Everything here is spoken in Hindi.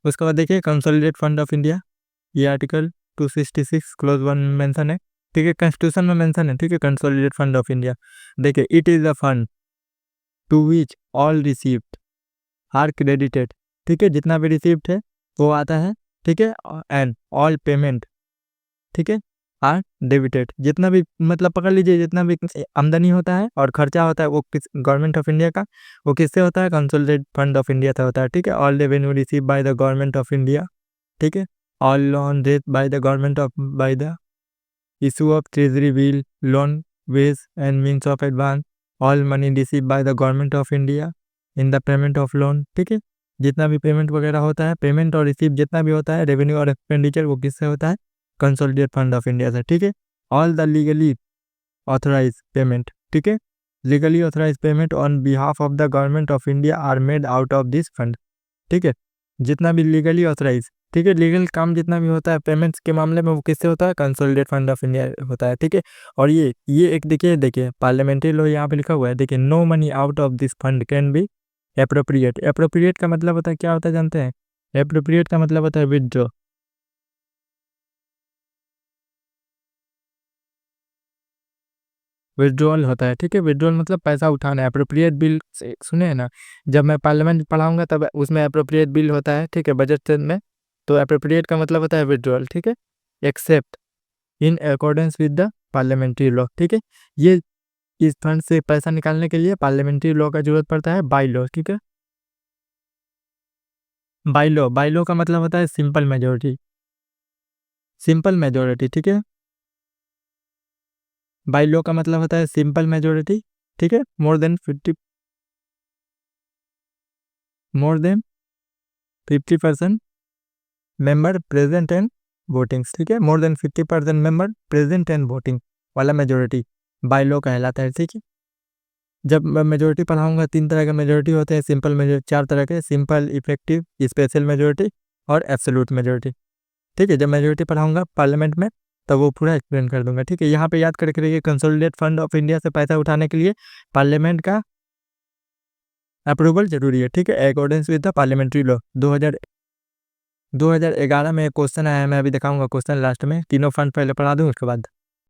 उसके बाद देखिए कंसोलिडेट फंड ऑफ इंडिया, ये आर्टिकल 266 क्लोज 1 मेंशन है, ठीक है, कॉन्स्टिट्यूशन में मेंशन है, ठीक है, कंसोलिडेट फंड ऑफ इंडिया। देखिए it is the fund to which all received are credited, ठीक है, जितना भी रिसीव्ड है वो आता है, ठीक है, एंड ऑल पेमेंट, ठीक है, आर डेबिटेड, जितना भी मतलब पकड़ लीजिए जितना भी आमदनी होता है और खर्चा होता है वो किस गवर्नमेंट ऑफ इंडिया का, वो किससे होता है, कंसोलिडेटेड फंड ऑफ इंडिया से होता है, ठीक है। All revenue receive by the government of India, ठीक है, all loan raised by the government of by the issue of treasury bill, loan ways and means of advance, all money receive by the government of India in the payment of loan, ठीक है, जितना भी पेमेंट वगैरह होता है, पेमेंट और रिसीव जितना भी होता है, रेवेन्यू और एक्सपेंडिचर, वो किससे होता है, कंसोलिडेटेड फंड ऑफ इंडिया से, ठीक है। All the legally authorise payment, ठीक है, legally authorise payment on behalf of the government of India are made out of this fund, ठीक है, जितना भी लीगली ऑथराइज, ठीक है, लीगल काम जितना भी होता है पेमेंट्स के मामले में वो किससे होता है, कंसोलिडेटेड फंड ऑफ इंडिया होता है, ठीक है। और ये एक देखिए पार्लियामेंट्री लॉ यहाँ पे लिखा हुआ है, देखिए no money out of this fund can be appropriate. Appropriate का मतलब होता है, क्या होता है जानते हैं, एप्रोप्रिएट का मतलब होता है विथड्रॉ, विड्रॉल होता है, ठीक है, विड्रॉल मतलब पैसा उठाना है। अप्रोप्रिएट बिल सुने हैं ना, जब मैं पार्लियामेंट पढ़ाऊंगा तब उसमें अप्रोप्रिएट बिल होता है, ठीक है, बजट में, तो अप्रोप्रिएट का मतलब होता है विड्रॉल, ठीक है, accept in accordance with the parliamentary law, ठीक है। ये इस फंड से पैसा निकालने के लिए पार्लियामेंट्री लॉ का जरूरत पड़ता है, बाई लॉ, ठीक है, बाई लॉ का मतलब होता है सिंपल मेजोरिटी, सिंपल मेजोरिटी, ठीक है, बाई लॉ का मतलब होता है सिंपल मेजोरिटी, ठीक है, more than 50% member present and voting, ठीक है, more than 50% member present and voting वाला मेजोरिटी बाय लॉ कहलाता है, ठीक है। जब मैं मेजोरिटी पढ़ाऊंगा 3 तरह के मेजोरिटी होते हैं, सिंपल मेजोरिटी 4 तरह के, सिंपल, इफेक्टिव, स्पेशल मेजोरिटी और एब्सोल्यूट मेजोरिटी, ठीक है। जब मेजोरिटी पढ़ाऊंगा पार्लियामेंट में तब वो पूरा एक्सप्लेन कर दूंगा, ठीक है। यहाँ पे याद करके रखिए कंसोलिडेटेड फंड ऑफ इंडिया से पैसा उठाने के लिए पार्लियामेंट का अप्रूवल जरूरी है, ठीक है, accordance with the parliamentary law. 2011 में एक क्वेश्चन आया है, मैं अभी दिखाऊंगा क्वेश्चन लास्ट में, तीनों फंड पहले पढ़ा दूं उसके बाद।